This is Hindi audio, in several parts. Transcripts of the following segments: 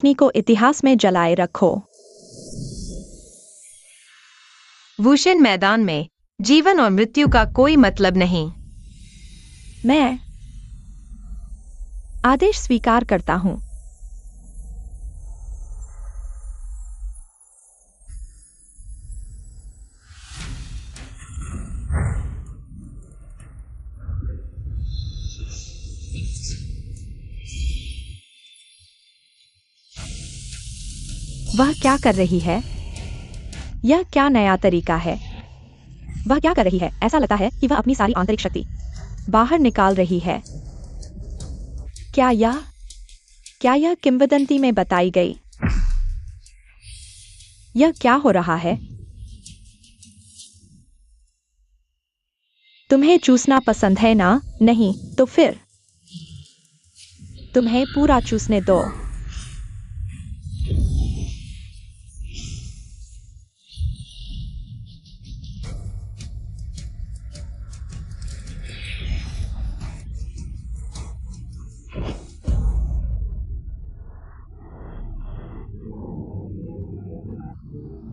रोशनी को इतिहास में जलाए रखो। वुशेन मैदान में जीवन और मृत्यु का कोई मतलब नहीं। मैं आदेश स्वीकार करता हूँ। वह क्या कर रही है? यह क्या नया तरीका है? वह क्या कर रही है? ऐसा लगता है कि वह अपनी सारी आंतरिक शक्ति बाहर निकाल रही है। क्या यह किंवदंती में बताई गई? यह क्या हो रहा है? तुम्हें चूसना पसंद है ना? नहीं, तो फिर तुम्हें पूरा चूसने दो।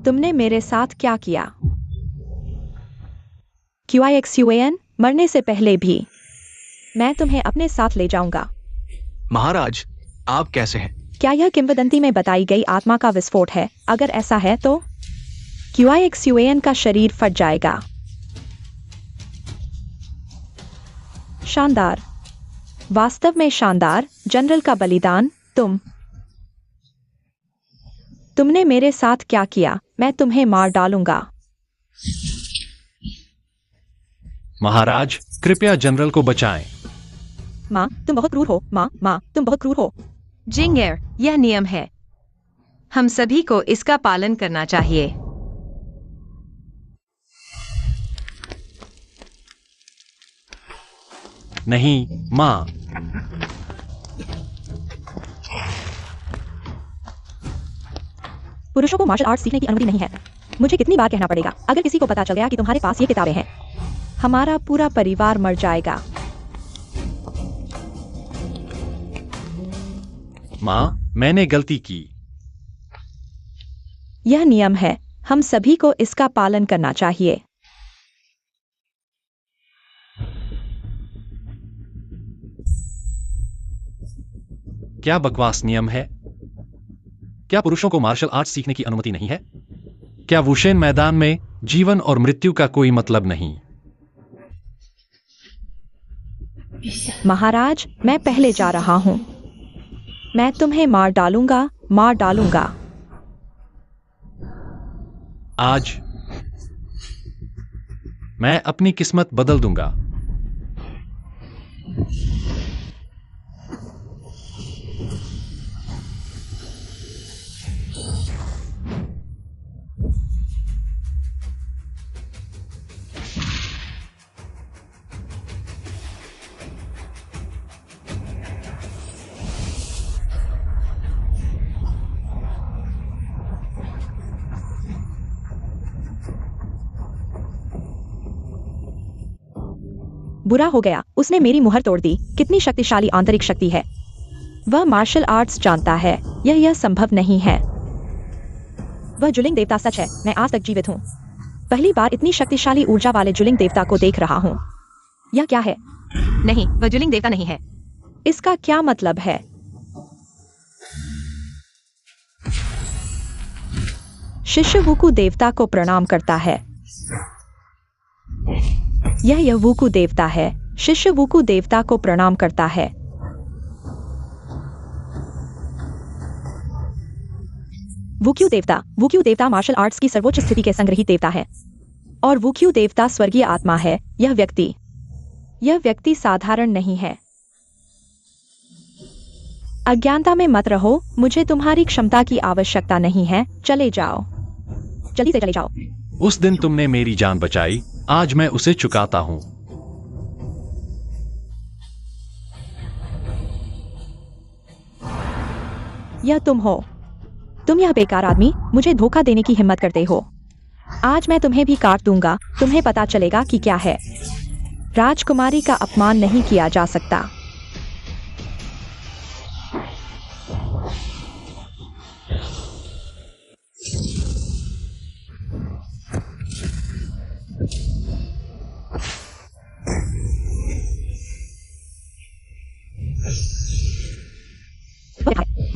तुमने मेरे साथ क्या किया? QIXUAN मरने से पहले भी मैं तुम्हें अपने साथ ले जाऊंगा। महाराज, आप कैसे हैं? क्या यह किंवदंती में बताई गई आत्मा का विस्फोट है? अगर ऐसा है तो QIXUAN का शरीर फट जाएगा। शानदार, वास्तव में शानदार। जनरल का बलिदान। तुमने मेरे साथ क्या किया? मैं तुम्हें मार डालूंगा। महाराज, कृपया जनरल को बचाएं। माँ, तुम बहुत क्रूर हो। माँ, तुम बहुत क्रूर हो। जिंगेर, यह नियम है। हम सभी को इसका पालन करना चाहिए। नहीं, माँ। पुरुषों को मार्शल आर्ट्स सीखने की अनुमति नहीं है। मुझे कितनी बार कहना पड़ेगा? अगर किसी को पता चल गया कि तुम्हारे पास ये किताबें हैं, हमारा पूरा परिवार मर जाएगा। माँ, मैंने गलती की। यह नियम है। हम सभी को इसका पालन करना चाहिए। क्या बकवास नियम है? क्या पुरुषों को मार्शल आर्ट्स सीखने की अनुमति नहीं है? क्या वुशेन मैदान में जीवन और मृत्यु का कोई मतलब नहीं? महाराज, मैं पहले जा रहा हूँ। मैं तुम्हें मार डालूंगा। आज मैं अपनी किस्मत बदल दूंगा। बुरा हो गया, उसने मेरी मुहर तोड़ दी। कितनी शक्तिशाली आंतरिक शक्ति है। वह मार्शल आर्ट्स जानता है। यह संभव नहीं है। वह जुलिंग देवता सच है। मैं आज तक जीवित हूँ। पहली बार इतनी शक्तिशाली ऊर्जा वाले जुलिंग देवता को देख रहा हूँ। यह क्या है? नहीं, वह जुलिंग देवता नहीं है। इसका क्या मतलब है? शिष्य वुकू देवता को प्रणाम करता है। यह वुकू देवता है। शिष्य वुकू देवता को प्रणाम करता है। वुक्यू देवता मार्शल आर्ट्स की सर्वोच्च स्थिति के संग्रही देवता है और वुक्यू देवता स्वर्गीय आत्मा है। यह व्यक्ति साधारण नहीं है। अज्ञानता में मत रहो। मुझे तुम्हारी क्षमता की आवश्यकता नहीं है। चले जाओ, जल्दी से चले जाओ। उस दिन तुमने मेरी जान बचाई, आज मैं उसे चुकाता हूं। यह तुम हो। तुम यह बेकार आदमी, मुझे धोखा देने की हिम्मत करते हो। आज मैं तुम्हें भी काट दूंगा। तुम्हें पता चलेगा कि क्या है। राजकुमारी का अपमान नहीं किया जा सकता।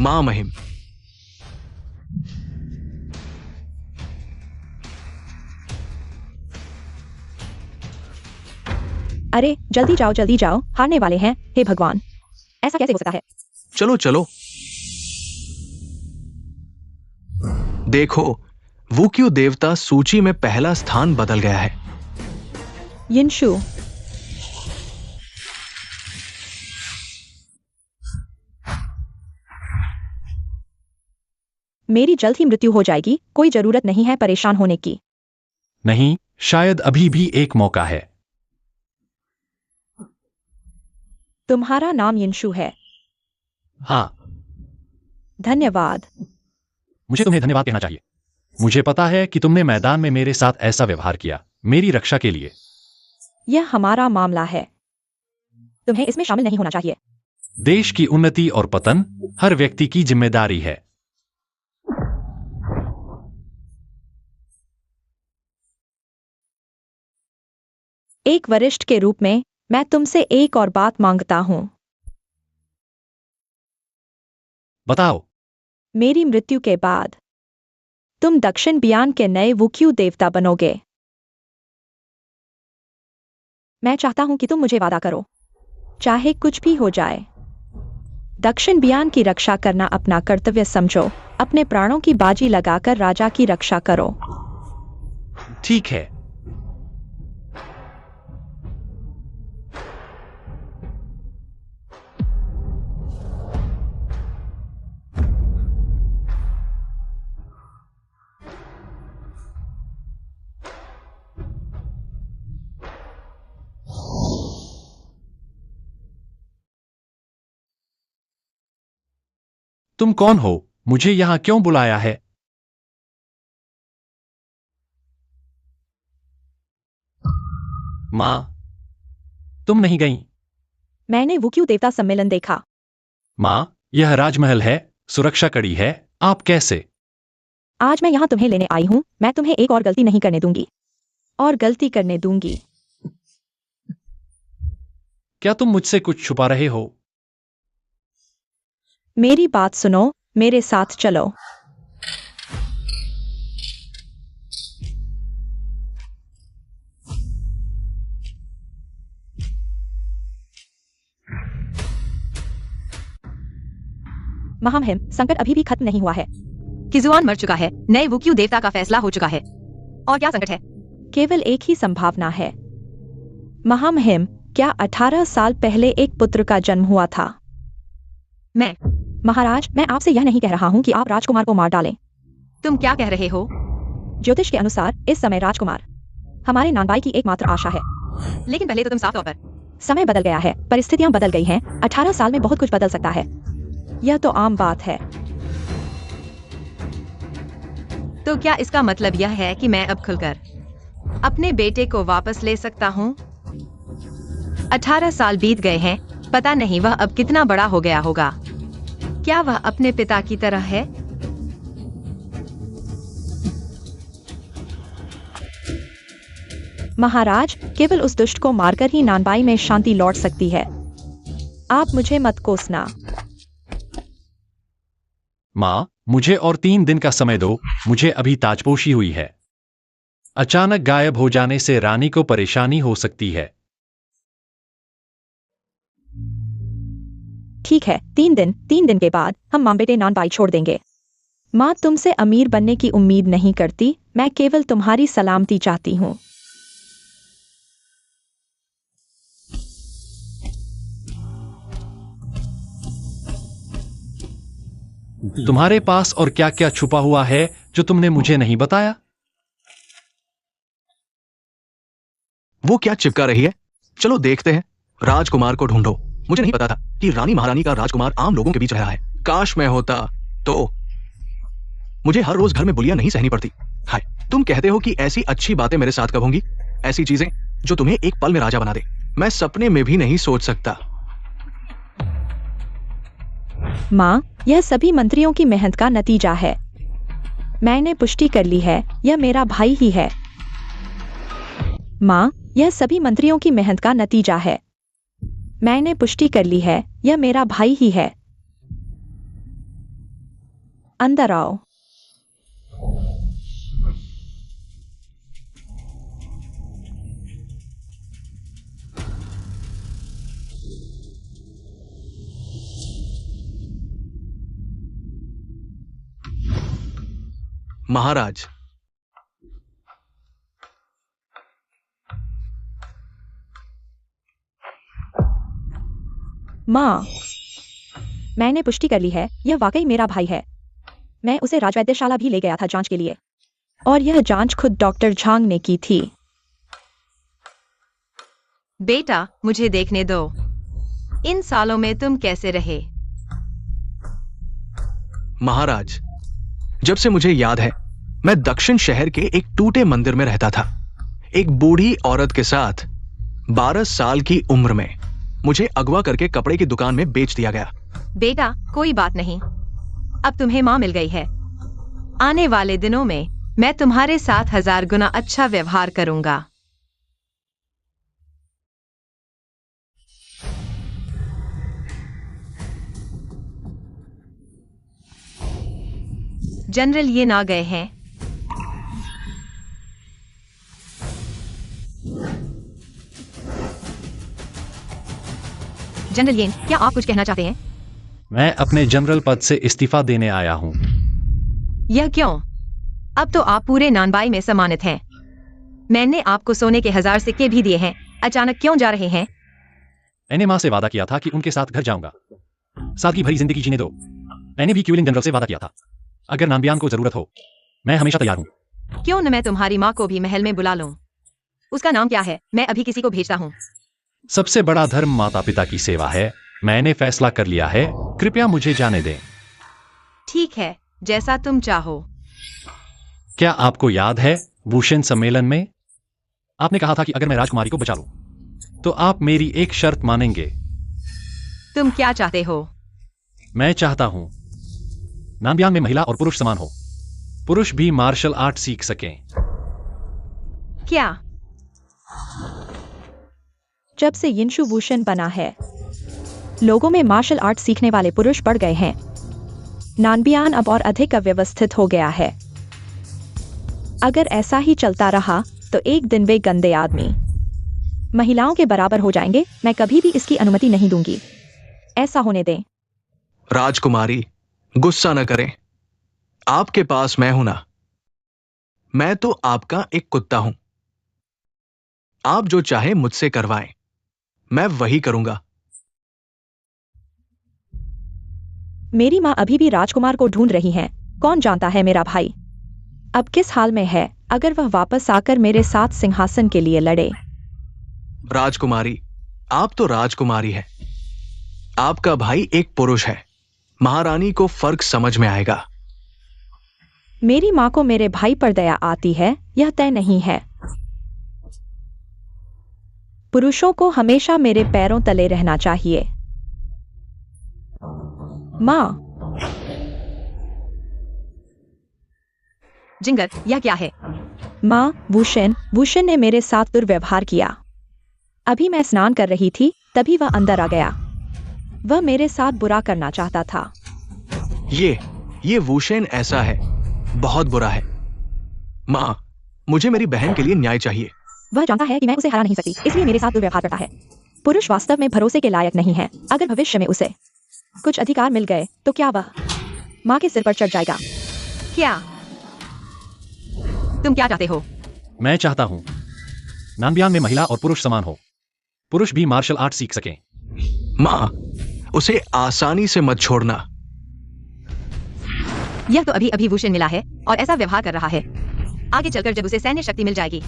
मां महिम। अरे जल्दी जाओ, हारने वाले हैं। हे भगवान, ऐसा कैसे हो सकता है? चलो चलो, देखो वुक्यू देवता सूची में पहला स्थान बदल गया है। यिनशु, मेरी जल्द ही मृत्यु हो जाएगी, कोई जरूरत नहीं है परेशान होने की। नहीं, शायद अभी भी एक मौका है। तुम्हारा नाम यिनशु है? हाँ। धन्यवाद। मुझे तुम्हें धन्यवाद कहना चाहिए। मुझे पता है कि तुमने मैदान में मेरे साथ ऐसा व्यवहार किया, मेरी रक्षा के लिए। यह हमारा मामला है, तुम्हें इसमें शामिल नहीं होना चाहिए। देश की उन्नति और पतन हर व्यक्ति की जिम्मेदारी है। एक वरिष्ठ के रूप में मैं तुमसे एक और बात मांगता हूं। बताओ। मेरी मृत्यु के बाद तुम दक्षिण बियान के नए वुक्यू देवता बनोगे। मैं चाहता हूं कि तुम मुझे वादा करो, चाहे कुछ भी हो जाए, दक्षिण बियान की रक्षा करना अपना कर्तव्य समझो, अपने प्राणों की बाजी लगाकर राजा की रक्षा करो। ठीक है। तुम कौन हो? मुझे यहां क्यों बुलाया है? मां, तुम नहीं गई? मैंने वुक्यू देवता सम्मेलन देखा। मां, यह राजमहल है, सुरक्षा कड़ी है, आप कैसे? आज मैं यहां तुम्हें लेने आई हूं। मैं तुम्हें एक और गलती नहीं करने दूंगी, और गलती करने दूंगी। क्या तुम मुझसे कुछ छुपा रहे हो? मेरी बात सुनो, मेरे साथ चलो। महामहिम, संकट अभी भी खत्म नहीं हुआ है। किजुआन मर चुका है, नए वुक्यू देवता का फैसला हो चुका है। और क्या संकट है? केवल एक ही संभावना है। महामहिम, क्या 18 साल पहले एक पुत्र का जन्म हुआ था? मैं? महाराज, मैं आपसे यह नहीं कह रहा हूं कि आप राजकुमार को मार डालें। तुम क्या कह रहे हो? ज्योतिष के अनुसार इस समय राजकुमार हमारे नानबाई की एकमात्र आशा है। लेकिन पहले तो तुम साफ तौर पर। समय बदल गया है, परिस्थितियां बदल गई हैं। 18 साल में बहुत कुछ बदल सकता है, यह तो आम बात है। तो क्या इसका मतलब यह है कि मैं अब खुलकर अपने बेटे को वापस ले सकता हूँ? 18 साल बीत गए हैं, पता नहीं वह अब कितना बड़ा हो गया होगा। क्या वह अपने पिता की तरह है? महाराज, केवल उस दुष्ट को मारकर ही नानबाई में शांति लौट सकती है। आप मुझे मत कोसना। मां, मुझे और 3 दिन का समय दो, मुझे अभी ताजपोशी हुई है। अचानक गायब हो जाने से रानी को परेशानी हो सकती है। ठीक है, 3 दिन के बाद हम मां बेटे नानबाई छोड़ देंगे। मां तुमसे अमीर बनने की उम्मीद नहीं करती, मैं केवल तुम्हारी सलामती चाहती हूँ। तुम्हारे पास और क्या क्या छुपा हुआ है जो तुमने मुझे नहीं बताया? वो क्या चिपका रही है? चलो देखते हैं। राजकुमार को ढूंढो। मुझे नहीं पता था कि रानी महारानी का राजकुमार आम लोगों के बीच रहा है। काश मैं होता तो मुझे हर रोज घर में बुलियां नहीं सहनी पड़ती। हाय, तुम कहते हो कि ऐसी अच्छी बातें मेरे साथ कब होंगी? ऐसी चीजें जो तुम्हें एक पल में राजा बना दे, मैं सपने में भी नहीं सोच सकता। मां, यह सभी मंत्रियों की मेहनत का नतीजा है। मैंने पुष्टि कर ली है, यह मेरा भाई ही है। मां, यह सभी मंत्रियों की मेहनत का नतीजा है। मैंने पुष्टि कर ली है, यह मेरा भाई ही है। अंदर आओ। महाराज, माँ, मैंने पुष्टि कर ली है, यह वाकई मेरा भाई है। मैं उसे राजवैद्यशाला भी ले गया था जांच के लिए, और यह जांच खुद डॉक्टर झांग ने की थी। बेटा, मुझे देखने दो। इन सालों में तुम कैसे रहे? महाराज, जब से मुझे याद है, मैं दक्षिण शहर के एक टूटे मंदिर में रहता था। एक बूढ़ी औरत के साथ 12 साल की उम्र में मुझे अगवा करके कपड़े की दुकान में बेच दिया गया। बेटा, कोई बात नहीं, अब तुम्हें माँ मिल गई है। आने वाले दिनों में मैं तुम्हारे साथ 1000 गुना अच्छा व्यवहार करूंगा। जनरल, ये ना गए हैं। जनरल येन, क्या आप कुछ कहना चाहते हैं? मैं अपने जनरल पद से इस्तीफा देने आया हूँ। यह क्यों? अब तो आप पूरे नानबाई में सम्मानित हैं। मैंने आपको सोने के 1000 सिक्के भी दिए हैं। अचानक क्यों जा रहे हैं? मैंने माँ से वादा किया था कि उनके साथ घर जाऊंगा। सादगी भरी जिंदगी जीने दो। मैंने भी क्यूलिंग जनरल से वादा किया था, अगर नानबियान को जरूरत हो, मैं हमेशा तैयार हूँ। क्यों न मैं तुम्हारी माँ को भी महल में बुला लूं? उसका नाम क्या है? मैं अभी किसी को भेजता हूँ। सबसे बड़ा धर्म माता पिता की सेवा है। मैंने फैसला कर लिया है, कृपया मुझे जाने दें। ठीक है, जैसा तुम चाहो। क्या आपको याद है वुशेन सम्मेलन में आपने कहा था कि अगर मैं राजकुमारी को बचा लूं तो आप मेरी एक शर्त मानेंगे? तुम क्या चाहते हो? मैं चाहता हूं नानबियान में महिला और पुरुष समान हो। पुरुष भी मार्शल आर्ट सीख सकें। क्या? जब से यिनशु वुशेन बना है, लोगों में मार्शल आर्ट सीखने वाले पुरुष बढ़ गए हैं। नानबियान अब और अधिक अव्यवस्थित हो गया है। अगर ऐसा ही चलता रहा तो एक दिन वे गंदे आदमी महिलाओं के बराबर हो जाएंगे। मैं कभी भी इसकी अनुमति नहीं दूंगी। ऐसा होने दें। राजकुमारी, गुस्सा न करें। आपके पास मैं हूं ना। मैं तो आपका एक कुत्ता हूं। आप जो चाहे मुझसे करवाएं, मैं वही करूंगा। मेरी माँ अभी भी राजकुमार को ढूंढ रही हैं। कौन जानता है मेरा भाई अब किस हाल में है। अगर वह वापस आकर मेरे साथ सिंहासन के लिए लड़े। राजकुमारी, आप तो राजकुमारी हैं। आपका भाई एक पुरुष है। महारानी को फर्क समझ में आएगा। मेरी माँ को मेरे भाई पर दया आती है, यह तय नहीं है। पुरुषों को हमेशा मेरे पैरों तले रहना चाहिए। माँ, जिंगर, यह क्या है? माँ, वुशेन ने मेरे साथ दुर्व्यवहार किया। अभी मैं स्नान कर रही थी, तभी वह अंदर आ गया। वह मेरे साथ बुरा करना चाहता था। ये वुशेन ऐसा है, बहुत बुरा है। माँ, मुझे मेरी बहन के लिए न्याय चाहिए। वह जानता है कि मैं उसे हरा नहीं सकती, इसलिए मेरे साथ दुर्व्यवहार करता है। पुरुष वास्तव में भरोसे के लायक नहीं है। अगर भविष्य में उसे कुछ अधिकार मिल गए तो क्या वह माँ के सिर पर चढ़ जाएगा? क्या तुम क्या चाहते हो? मैं चाहता हूं नानबियान में महिला और पुरुष समान हो। पुरुष भी मार्शल आर्ट सीख सकें। माँ, उसे आसानी से मत छोड़ना। यह तो अभी अभी वुशेन मिला है और ऐसा व्यवहार कर रहा है। आगे चलकर जब उसे सैन्य शक्ति मिल जाएगी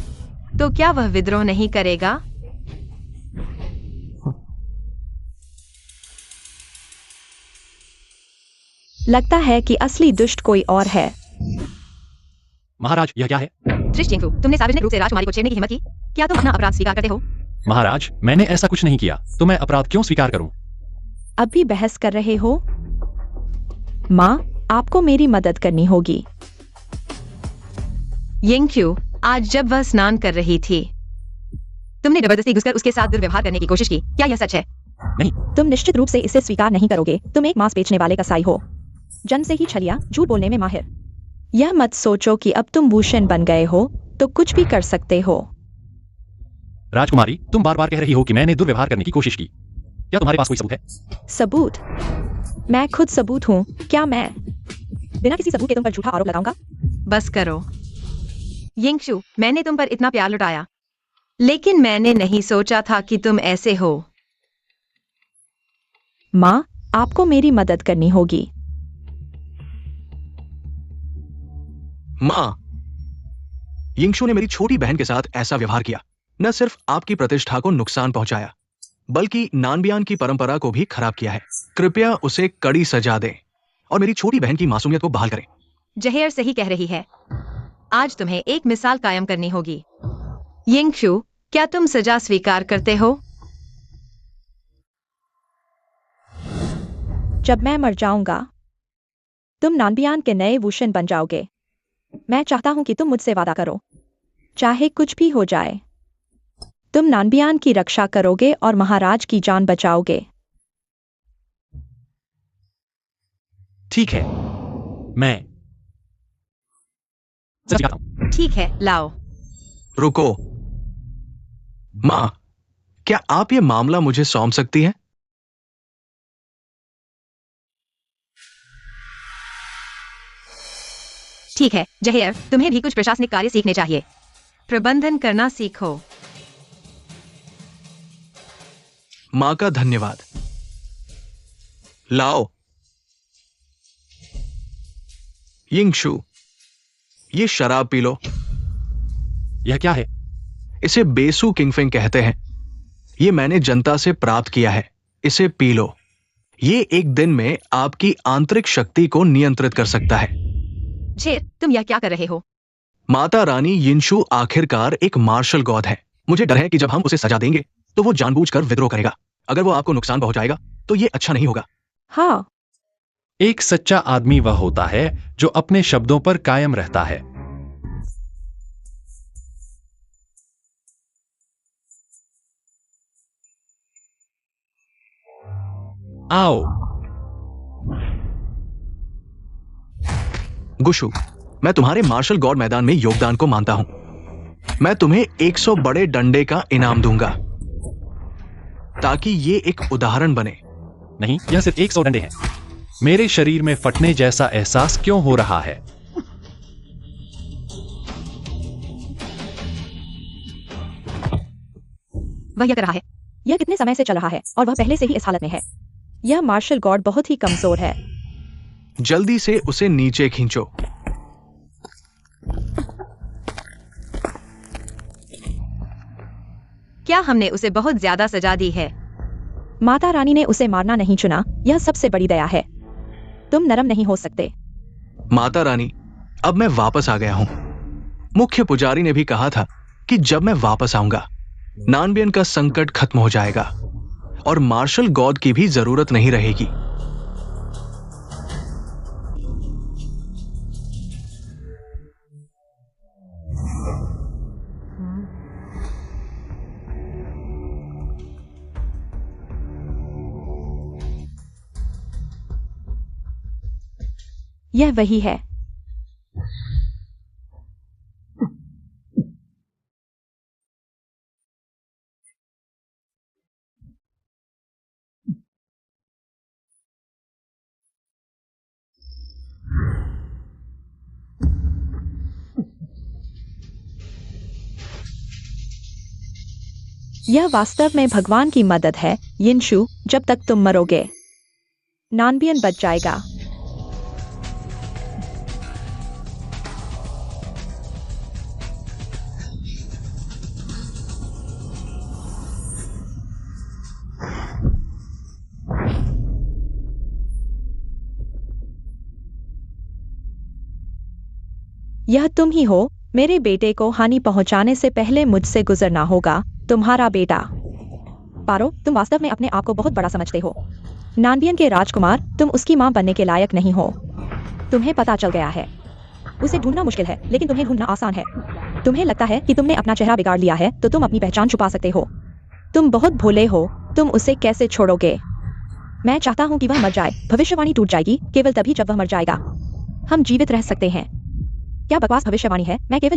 तो क्या वह विद्रोह नहीं करेगा? लगता है कि असली दुष्ट कोई और है। महाराज, यह क्या है? त्रिशचिंगफू, तुमने सार्वजनिक रूप से राजकुमारी को छेड़ने की हिम्मत की? क्या तुम अपना अपराध स्वीकार करते हो? महाराज, मैंने ऐसा कुछ नहीं किया, तो मैं अपराध क्यों स्वीकार करूं? अब भी बहस कर रहे हो? माँ, आपको मेरी मदद करनी होगी। यिंगक्यू, आज जब वह स्नान कर रही थी, तुमने जबरदस्ती घुसकर उसके साथ दुर्व्यवहार करने की कोशिश की। क्या यह सच है? नहीं। तुम निश्चित रूप से इसे स्वीकार नहीं करोगे। तुम एक मांस बेचने वाले कसाई हो। जन्म से ही छलिया, झूठ बोलने में माहिर। यह मत सोचो कि अब तुम वुशेन बन गए हो तो कुछ भी कर सकते हो। राजकुमारी, तुम बार बार कह रही हो कि मैंने दुर्व्यवहार करने की कोशिश की। क्या तुम्हारे पास कोई सबूत है? सबूत? मैं खुद सबूत हूँ। क्या मैं बिना किसी सबूत के तुम पर झूठा आरोप लगाऊंगा? बस करो। यिंगशु, मैंने तुम पर इतना प्यार लुटाया, लेकिन मैंने नहीं सोचा था कि तुम ऐसे हो। माँ, आपको मेरी मदद करनी होगी। माँ, यिंगशु ने मेरी छोटी बहन के साथ ऐसा व्यवहार किया। न सिर्फ आपकी प्रतिष्ठा को नुकसान पहुंचाया, बल्कि नानबियान की परंपरा को भी खराब किया है। कृपया उसे कड़ी सजा दें और मेरी छोटी बहन की मासूमियत को बहाल करें। जहेर सही कह रही है। आज तुम्हें एक मिसाल कायम करनी होगी। यिंगशु, क्या तुम सजा स्वीकार करते हो? जब मैं मर जाऊंगा, तुम नानबियान के नए वुशेन बन जाओगे। मैं चाहता हूं कि तुम मुझसे वादा करो, चाहे कुछ भी हो जाए, तुम नानबियान की रक्षा करोगे और महाराज की जान बचाओगे। ठीक है, मैं सच हूं। ठीक है, लाओ। रुको माँ, क्या आप ये मामला मुझे सौंप सकती हैं? ठीक है जहेर, तुम्हें भी कुछ प्रशासनिक कार्य सीखने चाहिए। प्रबंधन करना सीखो। माँ का धन्यवाद। लाओ। यिंगशु, ये शराब पी लो। यह क्या है? इसे बेसु किंगफिंग कहते हैं। ये मैंने जनता से प्राप्त किया है। इसे पी लो। ये एक दिन में आपकी आंतरिक शक्ति को नियंत्रित कर सकता है। जेर, तुम यह क्या कर रहे हो? माता रानी यिंशु आखिरकार एक मार्शल गॉड है। मुझे डर है कि जब हम उसे सजा देंगे तो वो जानबूझकर विद्रोह करेगा। अगर वो आपको नुकसान पहुंचाएगा तो ये अच्छा नहीं होगा। हाँ, एक सच्चा आदमी वह होता है जो अपने शब्दों पर कायम रहता है। आओ। गुशु, मैं तुम्हारे मार्शल गॉड मैदान में योगदान को मानता हूं। मैं तुम्हें 100 बड़े डंडे का इनाम दूंगा ताकि ये एक उदाहरण बने। नहीं, यह सिर्फ 100 डंडे हैं। मेरे शरीर में फटने जैसा एहसास क्यों हो रहा है? वह यह कर रहा है। यह कितने समय से चल रहा है और वह पहले से ही इस हालत में है। यह मार्शल गॉड बहुत ही कमजोर है। जल्दी से उसे नीचे खींचो। क्या हमने उसे बहुत ज्यादा सजा दी है? माता रानी ने उसे मारना नहीं चुना। यह सबसे बड़ी दया है। तुम नरम नहीं हो सकते। माता रानी, अब मैं वापस आ गया हूं। मुख्य पुजारी ने भी कहा था कि जब मैं वापस आऊंगा नानबियन का संकट खत्म हो जाएगा और मार्शल गॉड की भी जरूरत नहीं रहेगी। यह वही है। यह वास्तव में भगवान की मदद है यिंशु। जब तक तुम मरोगे नानबियन बच जाएगा। यह तुम ही हो। मेरे बेटे को हानि पहुंचाने से पहले मुझसे गुजरना होगा। तुम्हारा बेटा। पारो, तुम वास्तव में अपने आप को बहुत बड़ा समझते हो। नानबियन के राजकुमार, तुम उसकी मां बनने के लायक नहीं हो। तुम्हें पता चल गया है। उसे ढूंढना मुश्किल है, लेकिन तुम्हें ढूंढना आसान है। तुम्हें लगता है कि तुमने अपना चेहरा बिगाड़ लिया है तो तुम अपनी पहचान छुपा सकते हो। तुम बहुत भोले हो। तुम उसे कैसे छोड़ोगे? मैं चाहता हूँ कि वह मर जाए। भविष्यवाणी टूट जाएगी केवल तभी जब वह मर जाएगा। हम जीवित रह सकते हैं। क्या बकवास भविष्यवाणी है? मैं केवल